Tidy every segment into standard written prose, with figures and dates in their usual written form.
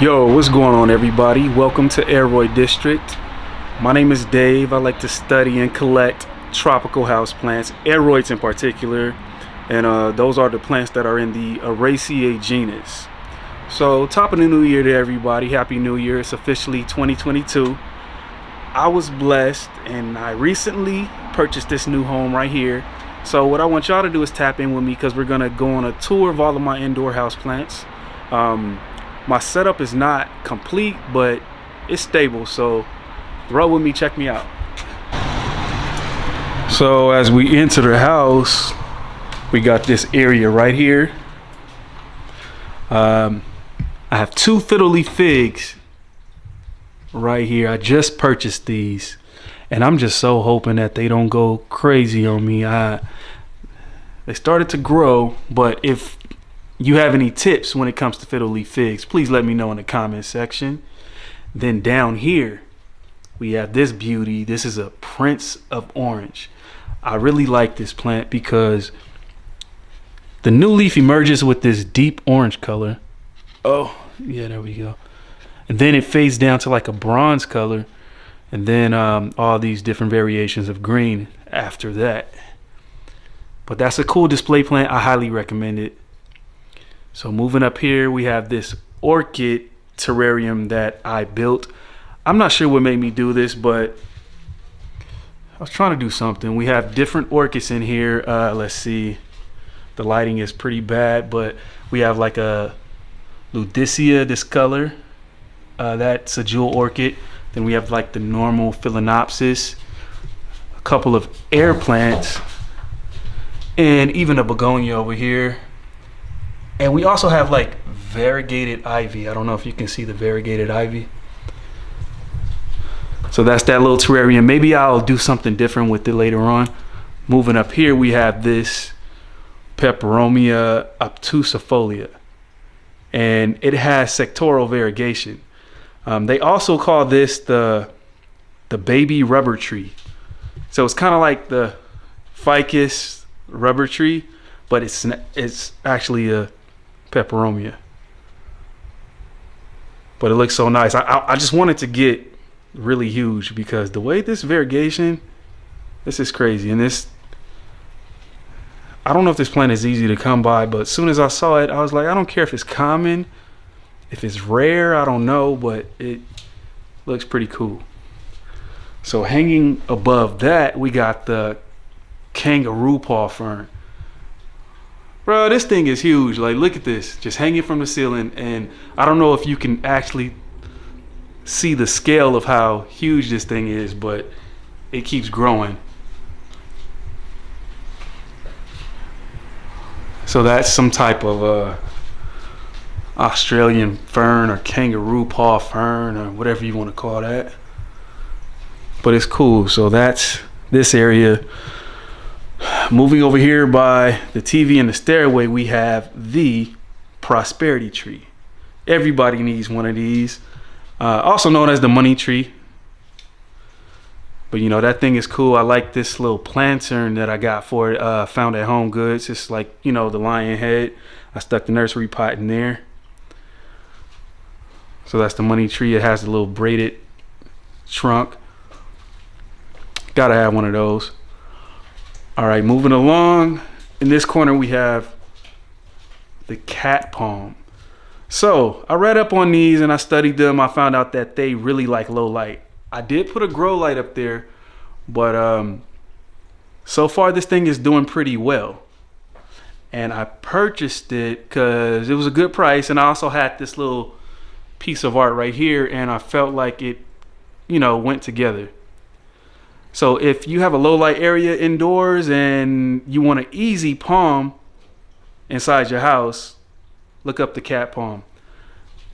Yo, what's going on, everybody? Welcome to Aroid District. My name is Dave. I like to study and collect tropical houseplants, Aroids in particular, and those are the plants that are in the Araceae genus. So, top of the new year to everybody. Happy New Year. It's officially 2022. I was blessed and I recently purchased this new home right here. So, what I want y'all to do is tap in with me because we're going to go on a tour of all of my indoor houseplants. My setup is not complete, but it's stable, so roll with me, check me out. So as we enter the house, we got this area right here. I have two fiddle leaf figs right here. I just purchased these, and I'm just so hoping that they don't go crazy on me. They started to grow, but if you have any tips when it comes to fiddle leaf figs, please let me know in the comment section. Then down here we have this beauty. This is a Prince of Orange. I really like this plant because the new leaf emerges with this deep orange color. Oh yeah, there we go. And then it fades down to like a bronze color, and then all these different variations of green after that. But that's a cool display plant. I highly recommend it. So moving up here, we have this orchid terrarium that I built. I'm not sure what made me do this, but I was trying to do something. We have different orchids in here. Let's see. The lighting is pretty bad, but we have like a Ludicea, this color. That's a jewel orchid. Then we have like the normal Phalaenopsis, a couple of air plants, and even a begonia over here. And we also have like variegated ivy. I don't know if you can see the variegated ivy. So that's that little terrarium. Maybe I'll do something different with it later on. Moving up here, we have this Peperomia obtusifolia, and it has sectoral variegation. They also call this the baby rubber tree. So it's kind of like the ficus rubber tree, but it's actually a Peperomia. But it looks so nice. I just wanted to get really huge because the way this variegation, this is crazy. And this, I don't know if this plant is easy to come by, but as soon as I saw it, I was like, I don't care if it's common, if it's rare, I don't know, but it looks pretty cool. So hanging above that, we got the kangaroo paw fern. Bro, this thing is huge. Like, look at this, just hanging from the ceiling. And I don't know if you can actually see the scale of how huge this thing is, but it keeps growing. So that's some type of Australian fern or kangaroo paw fern or whatever you want to call that. But it's cool. So that's this area. Moving over here by the TV and the stairway, we have the prosperity tree. Everybody needs one of these. Also known as the money tree. But you know, that thing is cool. I like this little lantern that I got for it. Found at Home Goods. It's like, you know, the lion head. I stuck the nursery pot in there. So that's the money tree. It has a little braided trunk. Gotta have one of those. All right, moving along. In this corner, we have the cat palm. So I read up on these and I studied them. I found out that they really like low light. I did put a grow light up there, but so far this thing is doing pretty well. And I purchased it because it was a good price, and I also had this little piece of art right here, and I felt like it, you know, went together. So if you have a low light area indoors and you want an easy palm inside your house, look up the cat palm.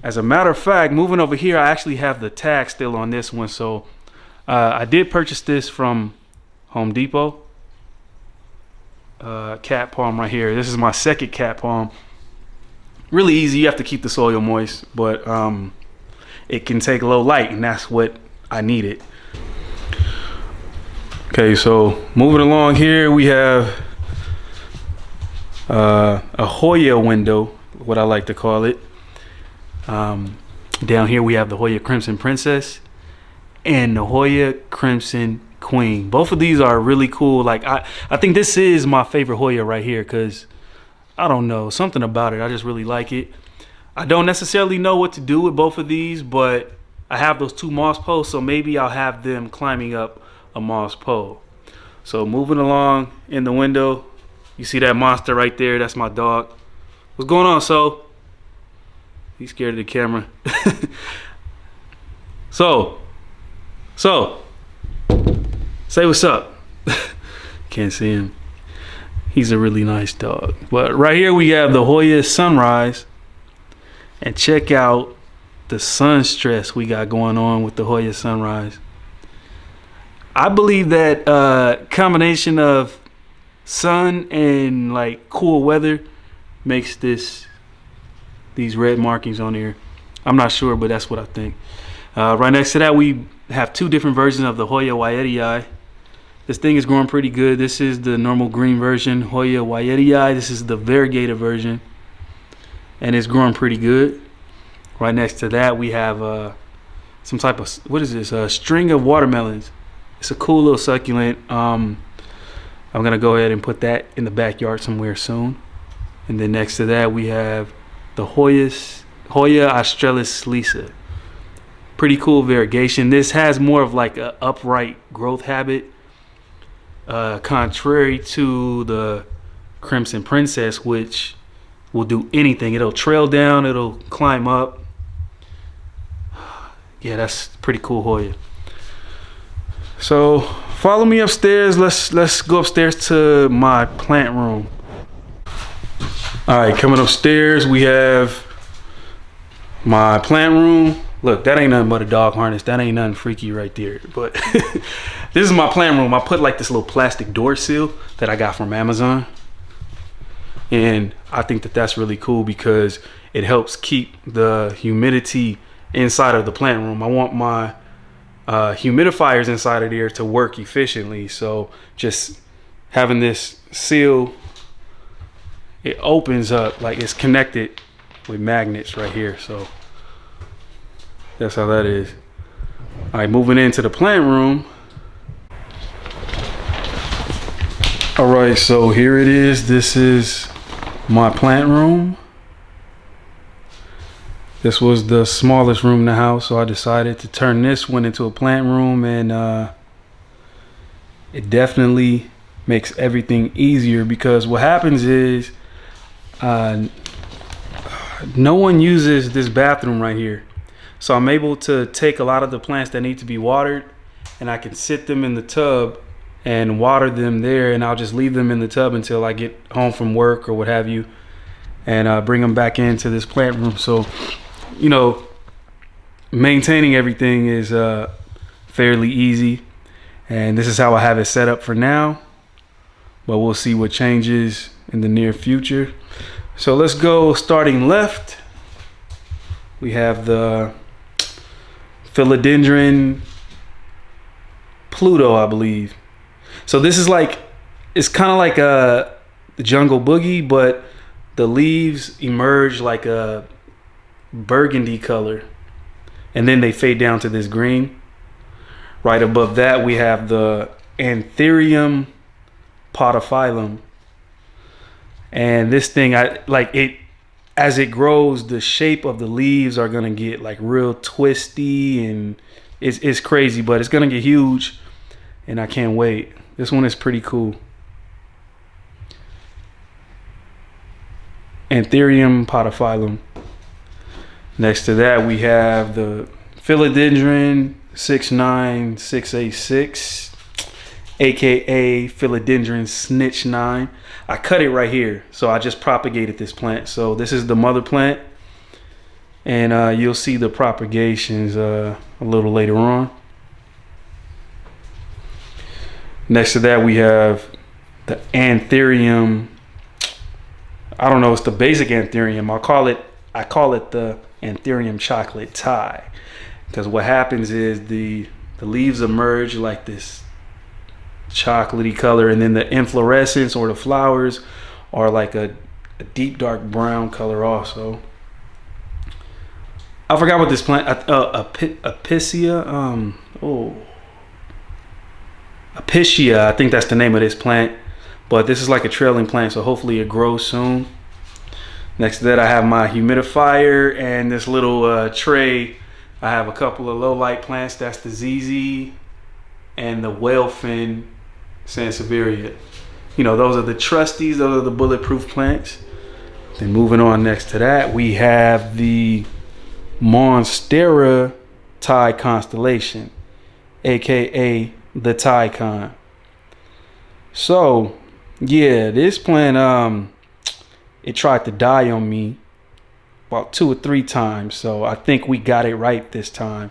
As a matter of fact, moving over here, I actually have the tag still on this one. So I did purchase this from Home Depot. Cat palm right here. This is my second cat palm. Really easy. You have to keep the soil moist, but it can take low light, and that's what I needed. Okay, so moving along here, we have a Hoya window, what I like to call it. Down here we have the Hoya Crimson Princess and the Hoya Crimson Queen. Both of these are really cool. Like I think this is my favorite Hoya right here, because I don't know, something about it, I just really like it. I don't necessarily know what to do with both of these, but I have those 2 moss posts, so maybe I'll have them climbing up a moss pole. So moving along in the window, you see that monster right there? That's my dog. What's going on, So? He's scared of the camera. So, say what's up. Can't see him. He's a really nice dog. But right here we have the Hoya Sunrise. And check out the sun stress we got going on with the Hoya Sunrise. I believe that combination of sun and like cool weather makes these red markings on here. I'm not sure, but that's what I think. Right next to that, we have 2 different versions of the Hoya Waiitii. This thing is growing pretty good. This is the normal green version, Hoya Waiitii. This is the variegated version, and it's growing pretty good. Right next to that, we have some type of, what is this? A string of watermelons. It's a cool little succulent. I'm gonna go ahead and put that in the backyard somewhere soon. And then next to that, we have the Hoya Australis Lisa. Pretty cool variegation. This has more of like an upright growth habit, contrary to the Crimson Princess, which will do anything. It'll trail down, it'll climb up. Yeah, that's pretty cool Hoya. So follow me upstairs. Let's go upstairs to my plant room. All right, coming upstairs, we have my plant room. Look, that ain't nothing but a dog harness. That ain't nothing freaky right there. But this is my plant room. I put like this little plastic door seal that I got from Amazon. And I think that that's really cool because it helps keep the humidity inside of the plant room. I want my humidifiers inside of there to work efficiently. So just having this seal, it opens up like it's connected with magnets right here. So that's how that is. All right, moving into the plant room. All right, so here it is. This is my plant room. This was the smallest room in the house, so I decided to turn this one into a plant room, and it definitely makes everything easier because what happens is no one uses this bathroom right here. So I'm able to take a lot of the plants that need to be watered and I can sit them in the tub and water them there, and I'll just leave them in the tub until I get home from work or what have you, and bring them back into this plant room. So, you know, maintaining everything is fairly easy, and this is how I have it set up for now, but we'll see what changes in the near future. So let's go starting left. We have the Philodendron Pluto, I believe. So this is like, it's kind of like a jungle boogie, but the leaves emerge like a burgundy color and then they fade down to this green. Right above that we have the Anthurium podophyllum, and this thing, I like it. As it grows, the shape of the leaves are gonna get like real twisty, and it's crazy, but it's gonna get huge, and I can't wait. This one is pretty cool. Anthurium podophyllum. Next to that, we have the Philodendron 69686, aka Philodendron Snitch 9. I cut it right here, so I just propagated this plant. So this is the mother plant, and you'll see the propagations a little later on. Next to that, we have the Anthurium. I don't know, it's the basic Anthurium. I call it the Anthurium chocolate tie, because what happens is the leaves emerge like this chocolatey color, and then the inflorescence or the flowers are like a deep dark brown color also. I forgot what this plant. Apicea. Apicea. I think that's the name of this plant. But this is like a trailing plant, so hopefully it grows soon. Next to that, I have my humidifier and this little tray. I have a couple of low light plants. That's the ZZ and the Whalefin Sansevieria. You know, those are the trusties. Those are the bulletproof plants. Then moving on, next to that, we have the Monstera Thai Constellation, aka the Tycon. So yeah, this plant it tried to die on me about 2 or 3 times, so I think we got it right this time.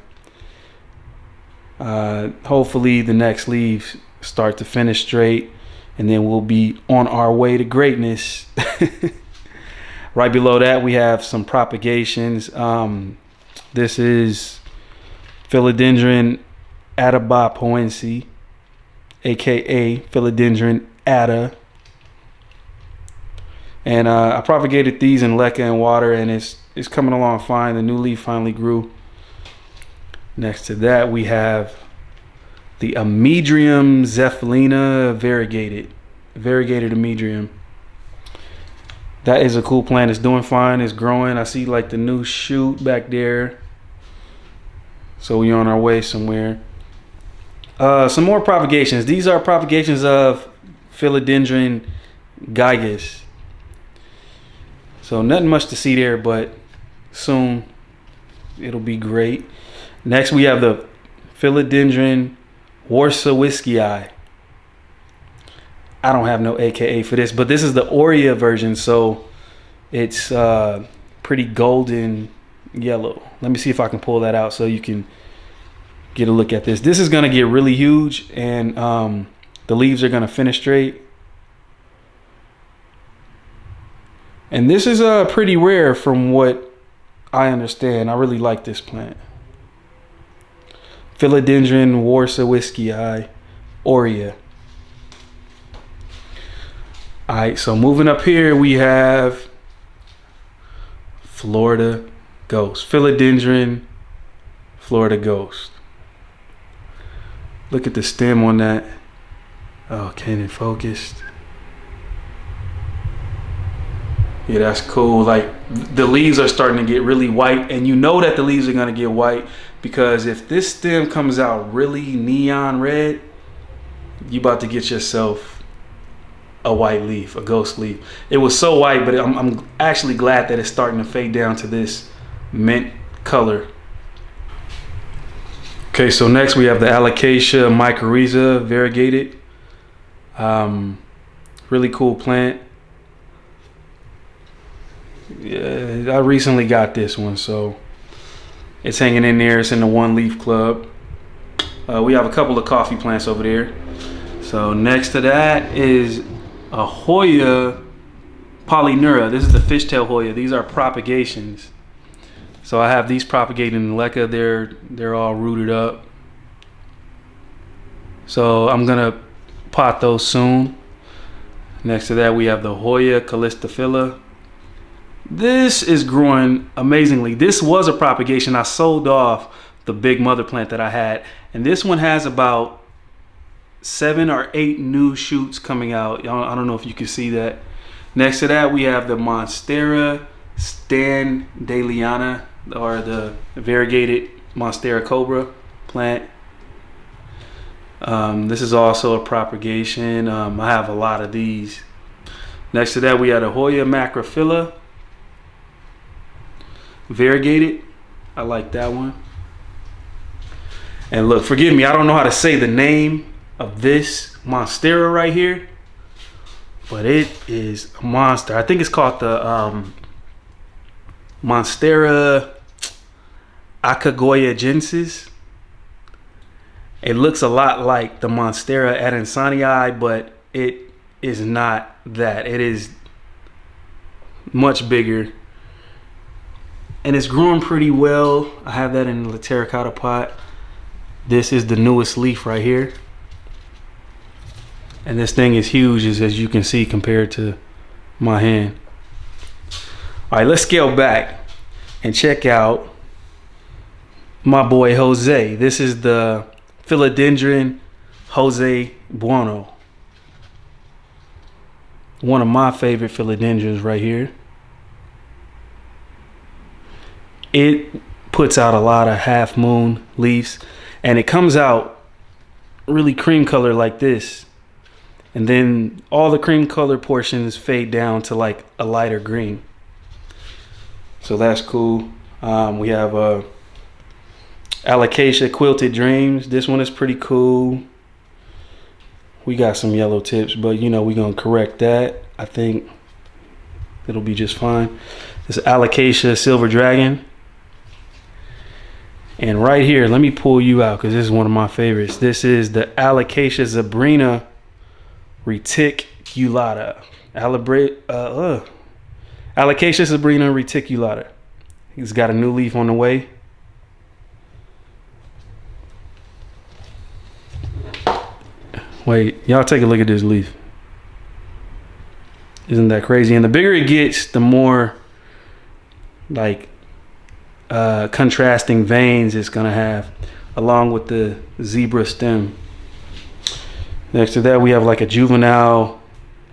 Hopefully the next leaves start to finish straight, and then we'll be on our way to greatness. Right below that, we have some propagations. This is Philodendron atabapoense, aka Philodendron atta. And I propagated these in leca and water, and it's coming along fine. The new leaf finally grew. Next to that, we have the Amedrium zephyllina variegated Amedrium. That is a cool plant. It's doing fine. It's growing. I see like the new shoot back there. So we're on our way somewhere. Some more propagations. These are propagations of Philodendron gigas. So nothing much to see there, but soon it'll be great. Next we have the Philodendron warsawiskii. I don't have no AKA for this, but this is the Hoya version, so it's pretty golden yellow. Let me see if I can pull that out so you can get a look at this. This is gonna get really huge, and the leaves are gonna finish straight. And this is pretty rare from what I understand. I really like this plant. Philodendron warsawiskii, Hoya. All right, so moving up here, we have Florida Ghost. Philodendron Florida Ghost. Look at the stem on that. Oh, can it focus? Yeah, that's cool. Like, the leaves are starting to get really white, and you know that the leaves are gonna get white because if this stem comes out really neon red, you about to get yourself a white leaf, a ghost leaf. It was so white, but I'm actually glad that it's starting to fade down to this mint color. Okay, so next we have the Alocasia mycorrhiza variegated. Really cool plant. Yeah, I recently got this one, so it's hanging in there. It's in the one leaf club. We have a couple of coffee plants over there. So next to that is a Hoya polyneura. This is the fishtail Hoya. These are propagations. So I have these propagating in leca. They're all rooted up. So I'm gonna pot those soon. Next to that, we have the Hoya callistophila. This is growing amazingly. This was a propagation. I sold off the big mother plant that I had, and this one has about 7 or 8 new shoots coming out. I don't know if you can see that. Next to that, we have the Monstera standaliana, or the variegated Monstera cobra plant. This is also a propagation. I have a lot of these. Next to that, we have the Hoya macrophylla variegated. I like that one. And look, forgive me, I don't know how to say the name of this Monstera right here, but it is a monster. I think it's called the Monstera acagoyagensis. It looks a lot like the Monstera adansonii, but it is not that. It is much bigger, and it's growing pretty well. I have that in the terracotta pot. This is the newest leaf right here, and this thing is huge, as you can see, compared to my hand. All right, let's scale back and check out my boy Jose. This is the Philodendron Jose Bueno. One of my favorite philodendrons right here. It puts out a lot of half moon leaves, and it comes out really cream color like this. And then all the cream color portions fade down to like a lighter green. So that's cool. We have Alocasia Quilted Dreams. This one is pretty cool. We got some yellow tips, but you know, we're gonna correct that. I think it'll be just fine. This Alocasia Silver Dragon. And right here, let me pull you out because this is one of my favorites. This is the Alocasia Zebrina Reticulata. Alocasia Zebrina Reticulata. He's got a new leaf on the way. Wait, y'all take a look at this leaf. Isn't that crazy? And the bigger it gets, the more like contrasting veins it's gonna have, along with the zebra stem. Next to that, we have like a juvenile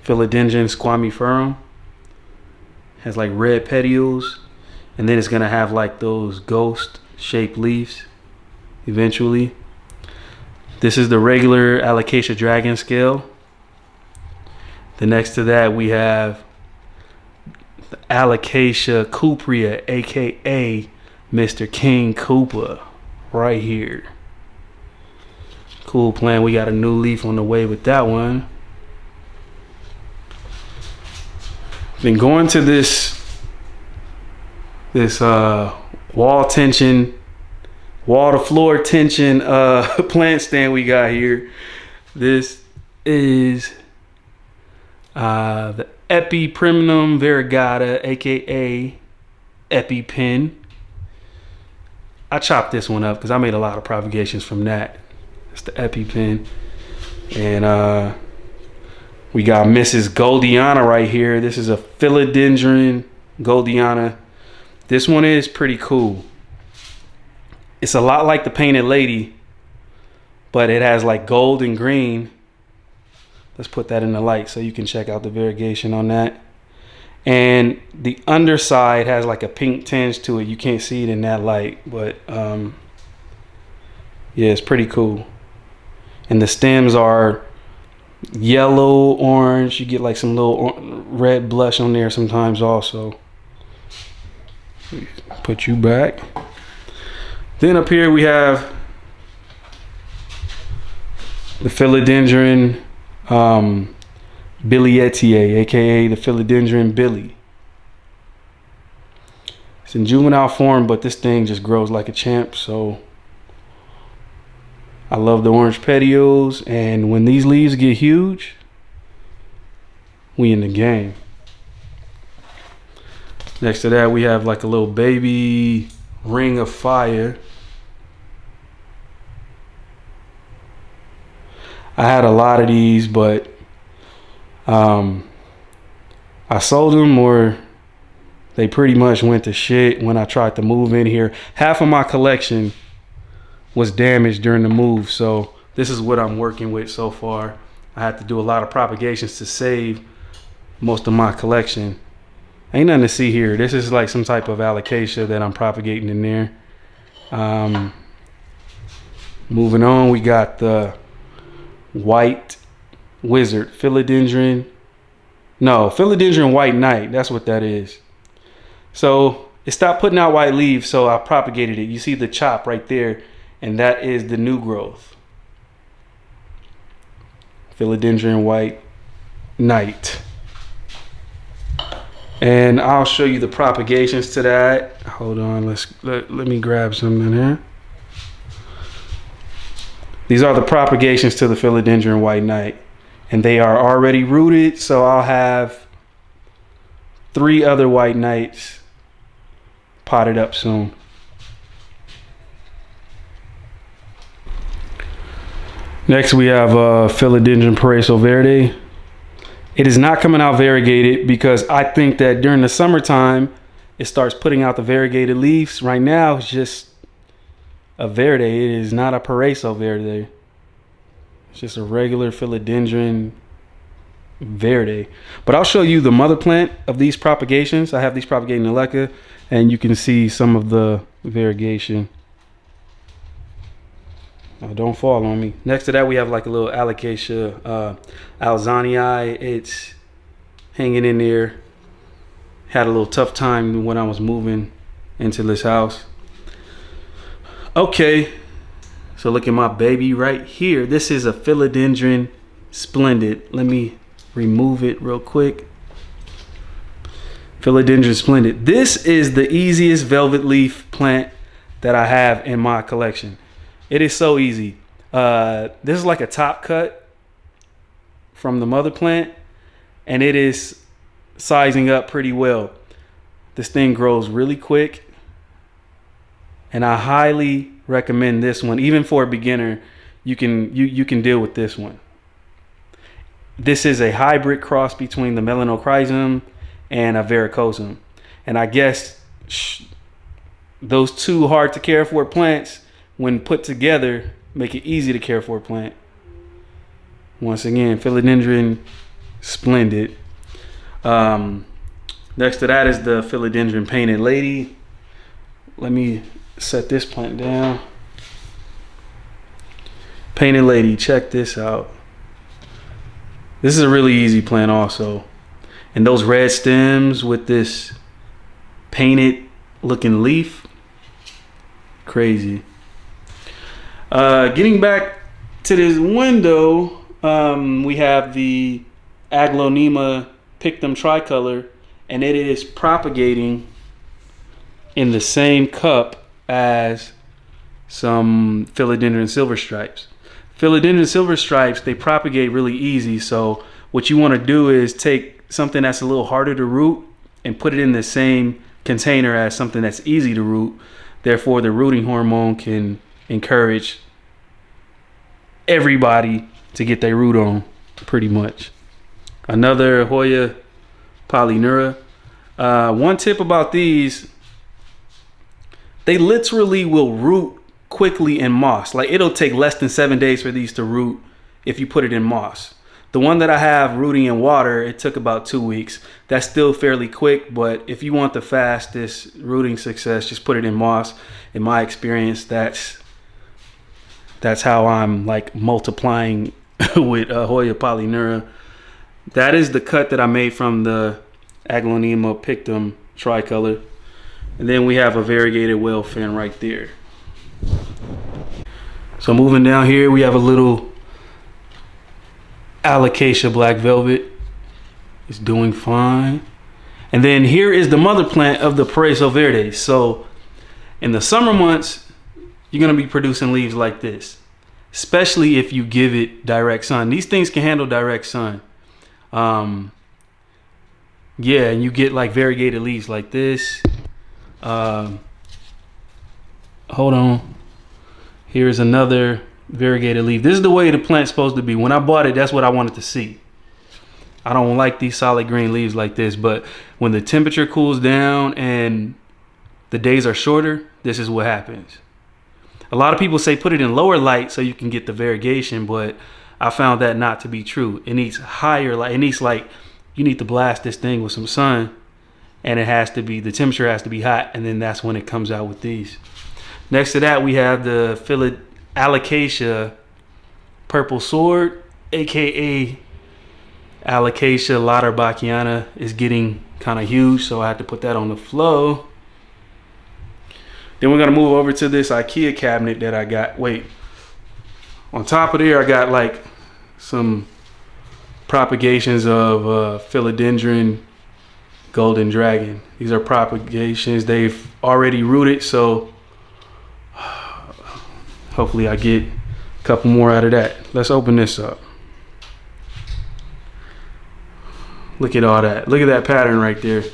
Philodendron squamiferum. Has like red petioles, and then it's gonna have like those ghost shaped leaves eventually. This is the regular Alocasia dragon scale. The next to that, we have the Alocasia cuprea, aka Mr. King Koopa, right here. Cool plant. We got a new leaf on the way with that one. Been going to this wall to floor tension plant stand we got here. This is the Epiprimnum variegata, aka EpiPen. I chopped this one up because I made a lot of propagations from that. It's the EpiPen. And we got Mrs. Goldiana right here. This is a Philodendron Goldiana. This one is pretty cool. It's a lot like the Painted Lady, but it has like gold and green. Let's put that in the light so you can check out the variegation on that. And the underside has like a pink tinge to it. You can't see it in that light, but yeah, it's pretty cool. And the stems are yellow, orange. You get like some little red blush on there sometimes also. Put you back. Then up here we have the Philodendron Billietiae, aka the Philodendron Billy. It's in juvenile form, but this thing just grows like a champ. So I love the orange petioles, and when these leaves get huge, we in the game. Next to that, we have like a little baby ring of fire. I had a lot of these, but I sold them, or they pretty much went to shit when I tried to move in here. Half of my collection was damaged during the move, so this is what I'm working with so far. I had to do a lot of propagations to save most of my collection. Ain't nothing to see here. This is like some type of alocasia that I'm propagating in there. Moving on, we got the white wizard, Philodendron white knight. That's what that is. So it stopped putting out white leaves, so I propagated it. You see the chop right there, and that is the new growth. Philodendron white knight. And I'll show you the propagations to that. Hold on, let me grab something here. These are the propagations to the Philodendron white knight, and they are already rooted, so I'll have 3 other white knights potted up soon. Next we have Philodendron Paraiso Verde. It is not coming out variegated because I think that during the summertime it starts putting out the variegated leaves. Right now it's just a verde. It is not a Paraiso verde. It's just a regular philodendron verde. But I'll show you the mother plant of these propagations. I have these propagating in Leca, and you can see some of the variegation. Don't fall on me. Next to that, we have like a little Alocasia alzanii. It's hanging in there. Had a little tough time when I was moving into this house. Okay, so look at my baby right here. This is a philodendron splendid. Let me remove it real quick. Philodendron splendid. This is the easiest velvet leaf plant that I have in my collection. It is so easy. This is like a top cut from the mother plant, and it is sizing up pretty well. This thing grows really quick, and I highly recommend this one. Even for a beginner, you can deal with this one. This is a hybrid cross between the melanochrysum and a varicosum, and I guess those two hard to care for plants, when put together, make it easy to care for a plant. Once again, philodendron splendid. Next to that is the philodendron painted lady. Let me set this plant down. Painted lady, check this out. This is a really easy plant also. And those red stems with this painted looking leaf, crazy. Getting back to this window, we have the Aglonema pictum tricolor, and it is propagating in the same cup as some philodendron silver stripes. Philodendron silver stripes, they propagate really easy, so what you want to do is take something that's a little harder to root and put it in the same container as something that's easy to root. Therefore, the rooting hormone can encourage everybody to get their root on, pretty much. Another Hoya polyneura. One tip about these, they literally will root quickly in moss. Like, it'll take less than 7 days for these to root if you put it in moss. The one that I have rooting in water, it took about 2 weeks. That's still fairly quick, but if you want the fastest rooting success, just put it in moss. In my experience, that's how I'm like multiplying with Hoya polyneura. That is the cut that I made from the Aglonema pictum tricolor. And then we have a variegated whale fin right there. So moving down here, we have a little Alocasia black velvet. It's doing fine. And then here is the mother plant of the Paraiso verde. So in the summer months, you're gonna be producing leaves like this, especially if you give it direct sun. These things can handle direct sun. Yeah, and you get like variegated leaves like this. Hold on. Here's another variegated leaf. This is the way the plant's supposed to be. When I bought it, that's what I wanted to see. I don't like these solid green leaves like this, but when the temperature cools down and the days are shorter, this is what happens. A lot of people say put it in lower light so you can get the variegation, but I found that not to be true. It needs higher light. It needs, like, you need to blast this thing with some sun, and it has to be, the temperature has to be hot, and then that's when it comes out with these. Next to that, we have the Alocasia purple sword, aka Alocasia lauterbachia is getting kind of huge, so I had to put that on the flow. Then we're gonna move over to this IKEA cabinet that I got. Wait, on top of there, I got like some propagations of philodendron golden dragon. These are propagations. They've already rooted, so hopefully I get a couple more out of that. Let's open this up. Look at all that. Look at that pattern right there.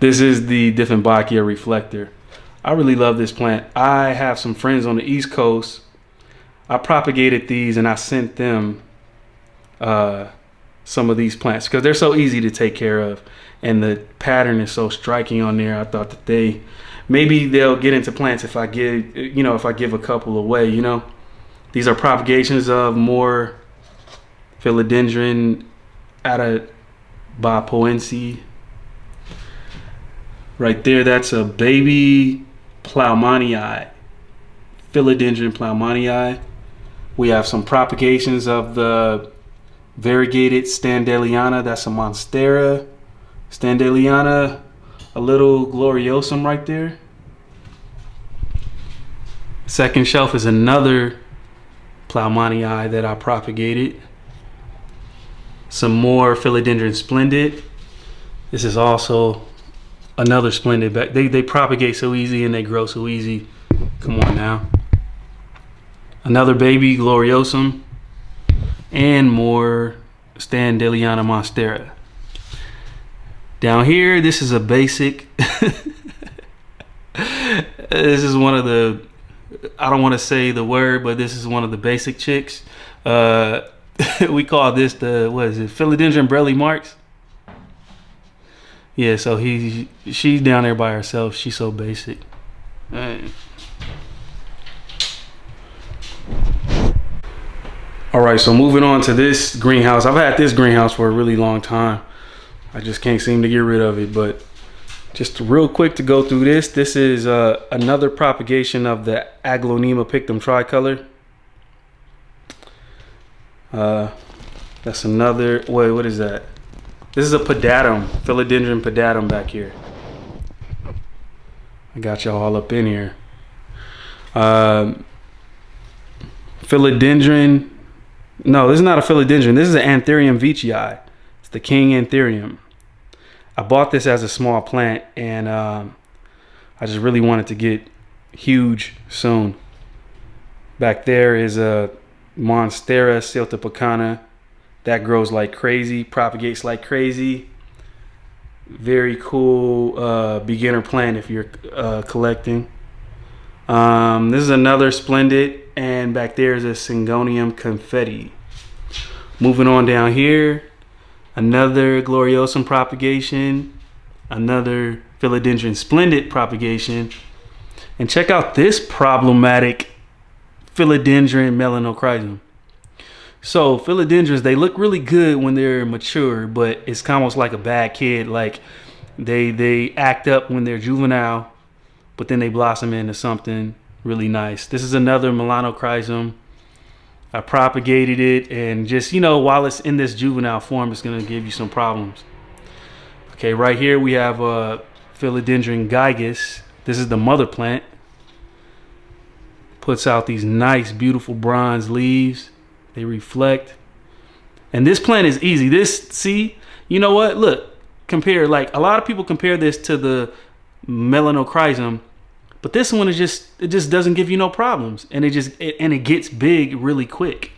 This is the Dieffenbachia reflector. I really love this plant. I have some friends on the East Coast. I propagated these and I sent them some of these plants because they're so easy to take care of. And the pattern is so striking on there. I thought that they maybe they'll get into plants if I give, if I give a couple away, These are propagations of more philodendron atabapoense. Right there, that's a baby Ploumanii, philodendron Ploumanii. We have some propagations of the variegated Standeliana. That's a Monstera. Standeliana, a little gloriosum right there. Second shelf is another Ploumanii that I propagated. Some more philodendron splendid. This is also another splendid. They propagate so easy and they grow so easy. Come on now. Another baby gloriosum and more Standeliana monstera. Down here, this is a basic. This is one of the, I don't want to say the word, but this is one of the basic chicks. We call this the, what is it, philodendron Brelly Marks. Yeah, so she's down there by herself. She's so basic. All right, so moving on to this greenhouse. I've had this greenhouse for a really long time. I just can't seem to get rid of it, but just real quick to go through this. This is another propagation of the Aglonema pictum tricolor. That's another, wait, what is that? This is a pedatum, philodendron pedatum back here. I got y'all all up in here. Philodendron, no, this is not a philodendron. This is an Anthurium veitchii. It's the king Anthurium. I bought this as a small plant, and I just really wanted to get huge soon. Back there is a Monstera siltepecana that grows like crazy, propagates like crazy. Very cool beginner plant if you're collecting. This is another splendid, and back there is a Syngonium confetti. Moving on down here, another gloriosum propagation, another philodendron splendid propagation, and check out this problematic philodendron melanochrysum. So philodendrons, they look really good when they're mature, but it's almost like a bad kid. Like they act up when they're juvenile, but then they blossom into something really nice. This is another melanochrysum. I propagated it, and just, while it's in this juvenile form, it's gonna give you some problems. Okay, right here we have philodendron gigas. This is the mother plant. Puts out these nice, beautiful bronze leaves. They reflect. And this plant is easy. This, see, you know what? Look, compare, like a lot of people compare this to the melanochrysum, but this one is it just doesn't give you no problems. And it gets big really quick.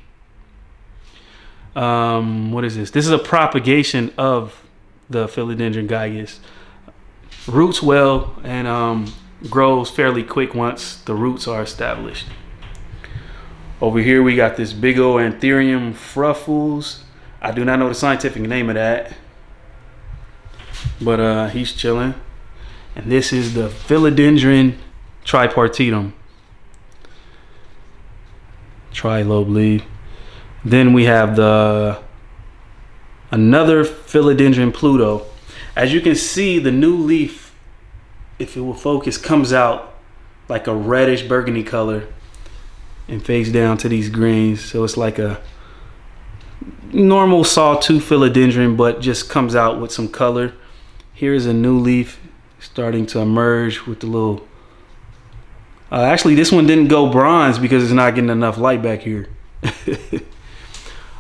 What is this? This is a propagation of the philodendron gigas. Roots well and grows fairly quick once the roots are established. Over here we got this big old Anthurium fruffles. I do not know the scientific name of that, but he's chilling. And this is the philodendron tripartitum, tri-lobe leaf. Then we have another philodendron Pluto. As you can see, the new leaf, if it will focus, comes out like a reddish burgundy color and fades down to these greens. So it's like a normal sawtooth philodendron, but just comes out with some color. Here's a new leaf starting to emerge with the little, actually this one didn't go bronze because it's not getting enough light back here.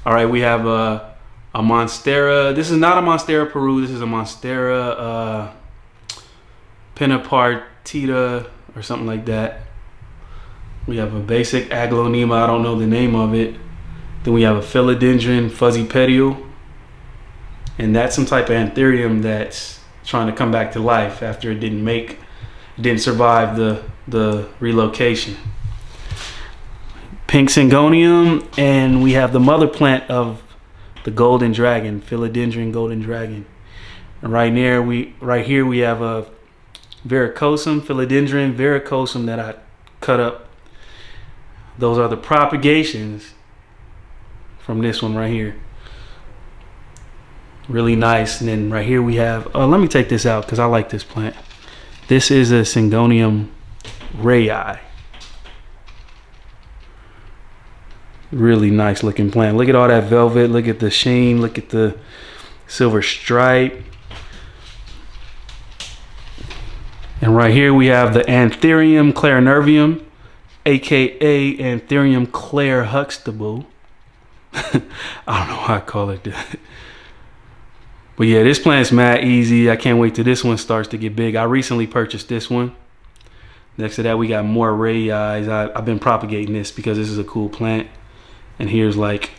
All right, we have a Monstera. This is not a Monstera Peru. This is a Monstera Penipartita or something like that. We have a basic Aglonema. I don't know the name of it. Then we have a philodendron fuzzy petiole, and that's some type of Anthurium that's trying to come back to life after it didn't survive the relocation. Pink Syngonium, and we have the mother plant of the golden dragon, philodendron golden dragon. And right here we have a verrucosum, philodendron verrucosum that I cut up. Those are the propagations from this one right here. Really nice. And then right here we have, let me take this out because I like this plant. This is a Syngonium rayi. Really nice looking plant. Look at all that velvet. Look at the sheen. Look at the silver stripe. And right here we have the Anthurium clarinervium, aka Anthurium clare Huxtable. I don't know why I call it that. But yeah, this plant's mad easy. I can't wait till this one starts to get big. I recently purchased this one. Next to that, we got more rayis. I've been propagating this because this is a cool plant. And here's like,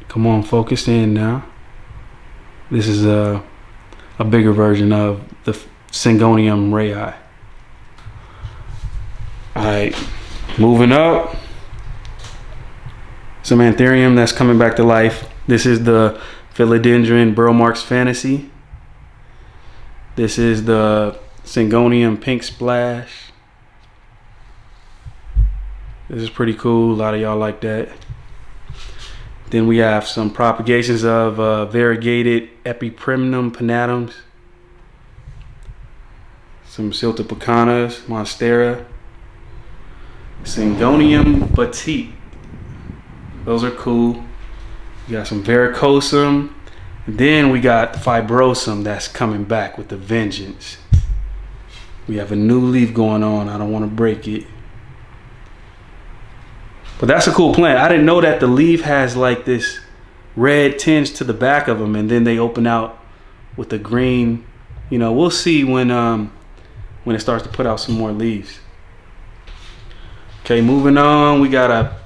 come on, focus in now. This is a bigger version of the Syngonium rayi. Alright, moving up. Some Anthurium that's coming back to life. This is the Philodendron Burl Marks Fantasy. This is the Syngonium Pink Splash. This is pretty cool. A lot of y'all like that. Then we have some propagations of variegated Epiprimnum pinnatums. Some Siltopecanas, Monstera. Syngonium Batik. Those are cool. We got some Verrucosum. Then we got Fibrosum that's coming back with the vengeance. We have a new leaf going on. I don't want to break it. But that's a cool plant. I didn't know that the leaf has like this red tinge to the back of them, and then they open out with the green. You know, we'll see when it starts to put out some more leaves. Okay, moving on. We got a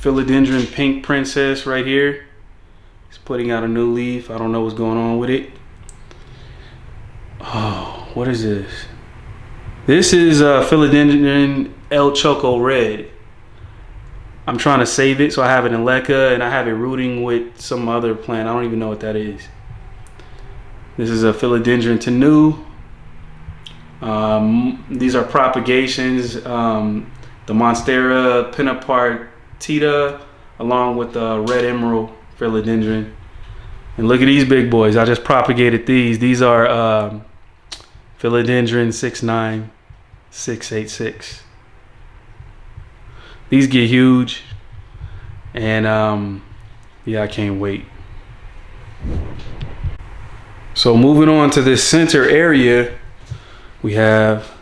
Philodendron Pink Princess right here. It's putting out a new leaf. I don't know what's going on with it. Oh, what is this? This is Philodendron El Choco Red. I'm trying to save it, so I have it in leca, and I have it rooting with some other plant. I don't even know what that is. This is a Philodendron Tenu. These are propagations. The Monstera Pinapartita, along with the Red Emerald Philodendron. And look at these big boys. I just propagated these. These are Philodendron 69686. These get huge, and yeah, I can't wait. So moving on to this center area, we have,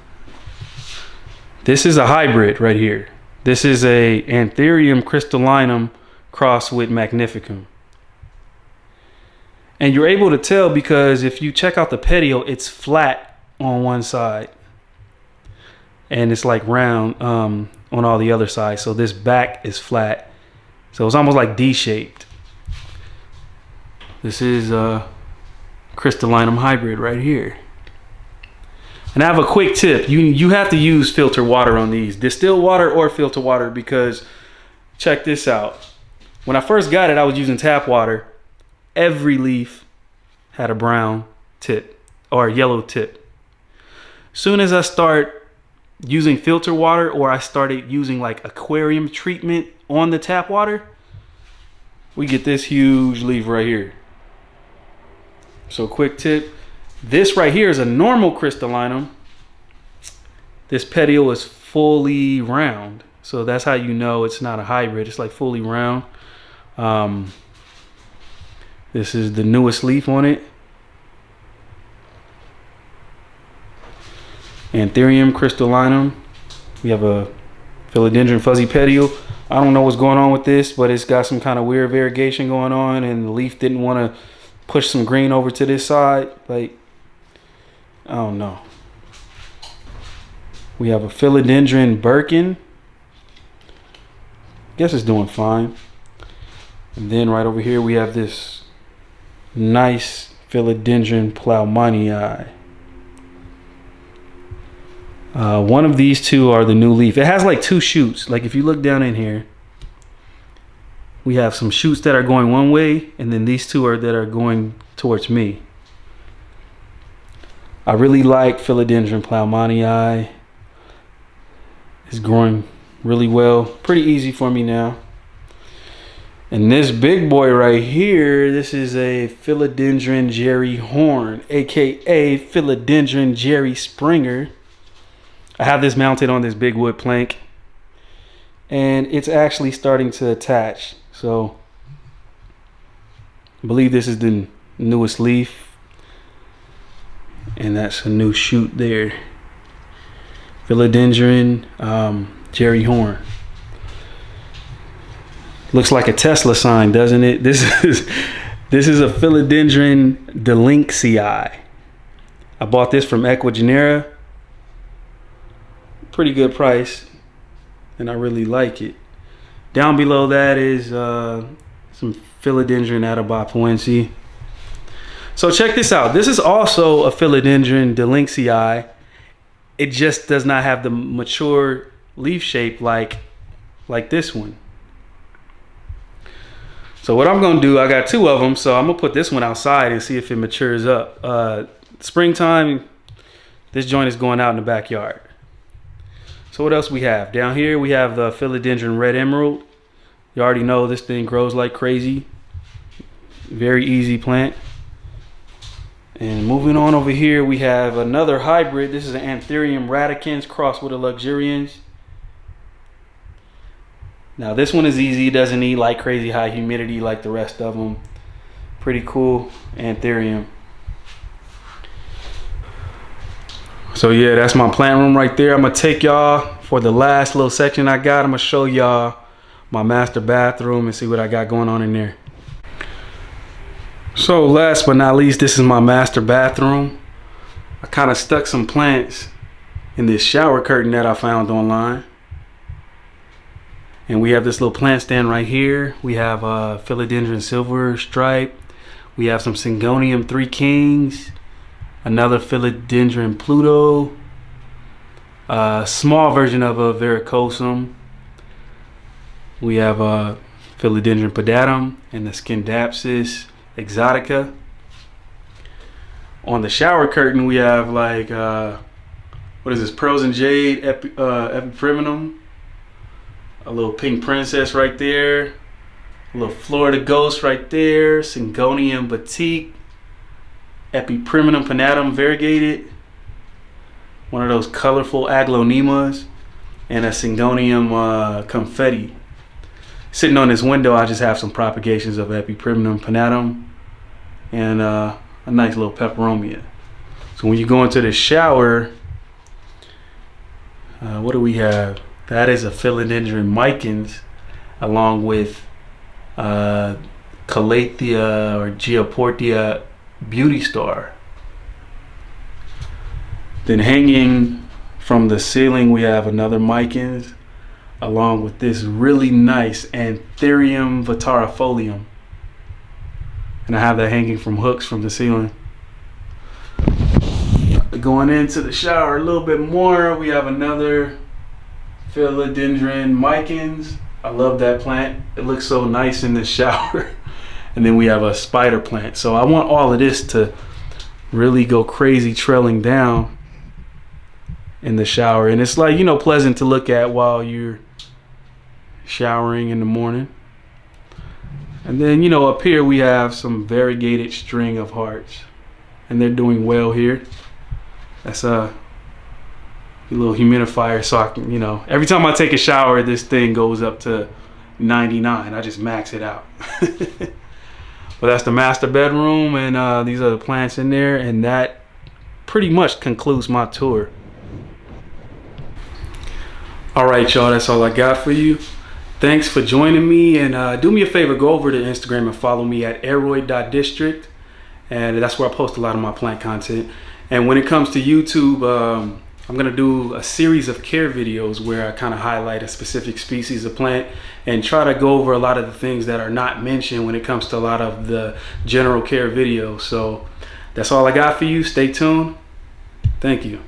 this is a hybrid right here. This is a Anthurium crystallinum crossed with magnificum. And you're able to tell because if you check out the petiole, it's flat on one side. And it's like round on all the other sides. So this back is flat. So it's almost like D-shaped. This is a crystallinum hybrid right here. And I have a quick tip. You have to use filter water on these. Distilled water or filter water, because check this out. When I first got it, I was using tap water. Every leaf had a brown tip or a yellow tip. Soon as I start using filter water, or I started using like aquarium treatment on the tap water, we get this huge leaf right here. So quick tip, this right here is a normal crystallinum. This petiole is fully round. So that's how you know it's not a hybrid. It's like fully round. This is the newest leaf on it. Anthurium crystallinum. We have a Philodendron fuzzy petiole. I don't know what's going on with this, but it's got some kind of weird variegation going on, and the leaf didn't want to push some green over to this side. Like, I don't know. We have a Philodendron Birkin. Guess it's doing fine. And then right over here we have this nice Philodendron Plowmanii. One of these two are the new leaf. It has like two shoots. Like if you look down in here, we have some shoots that are going one way, and then these two are that are going towards me. I really like Philodendron Plowmonii. It's growing really well. Pretty easy for me now. And this big boy right here, this is a Philodendron Jerry Horn, aka Philodendron Jerry Springer. I have this mounted on this big wood plank, and it's actually starting to attach. So I believe this is the newest leaf, and that's a new shoot there. Philodendron Jerry Horn. Looks like a Tesla sign, doesn't it? This is a Philodendron Delinksii. I bought this from Equigenera. Pretty good price, and I really like it. Down below that is some Philodendron Atabapoense. So check this out. This is also a Philodendron Delinksii. It just does not have the mature leaf shape like this one. So what I'm gonna do, I got two of them, so I'm gonna put this one outside and see if it matures up. Springtime, this joint is going out in the backyard. So what else we have? Down here we have the Philodendron Red Emerald. You already know this thing grows like crazy. Very easy plant. And moving on over here, we have another hybrid. This is an Anthurium radicans crossed with a luxurians. Now this one is easy, doesn't need like crazy high humidity like the rest of them. Pretty cool Anthurium. So yeah, that's my plant room right there. I'm gonna take y'all for the last little section I got. I'm gonna show y'all my master bathroom and see what I got going on in there. So last but not least, this is my master bathroom. I kind of stuck some plants in this shower curtain that I found online. And we have this little plant stand right here. We have Philodendron Silver Stripe. We have some Syngonium Three Kings. Another Philodendron Pluto. Small version of a Varicosum. We have Philodendron Pedatum and the Scindapsus Exotica. On the shower curtain, we have like, what is this? Pearls and Jade Epipremnum. A little pink princess right there. A little Florida ghost right there. Syngonium Batik. Epipremnum Panatum variegated. One of those colorful aglonemas. And a Syngonium confetti. Sitting on this window, I just have some propagations of Epipremnum Panatum. And a nice little peperomia. So when you go into the shower, what do we have? That is a Philodendron Micans, along with Calathea or Geoportia Beauty Star. Then hanging from the ceiling, we have another Micans, along with this really nice Anthurium Vitarifolium. And I have that hanging from hooks from the ceiling. Going into the shower a little bit more, we have another Philodendron Micans. I love that plant. It looks so nice in the shower. And then we have a spider plant. So I want all of this to really go crazy trailing down in the shower. And it's like, you know, pleasant to look at while you're showering in the morning. And then, you know, up here we have some variegated string of hearts. And they're doing well here. That's a little humidifier, so I can, you know, every time I take a shower, this thing goes up to 99. I just max it out. But that's the master bedroom, and these are the plants in there, and that pretty much concludes my tour. All right, y'all, that's all I got for you. Thanks for joining me, and do me a favor, go over to Instagram and follow me at aroid.district, and that's where I post a lot of my plant content. And when it comes to YouTube, I'm gonna do a series of care videos where I kind of highlight a specific species of plant and try to go over a lot of the things that are not mentioned when it comes to a lot of the general care videos. So that's all I got for you. Stay tuned. Thank you.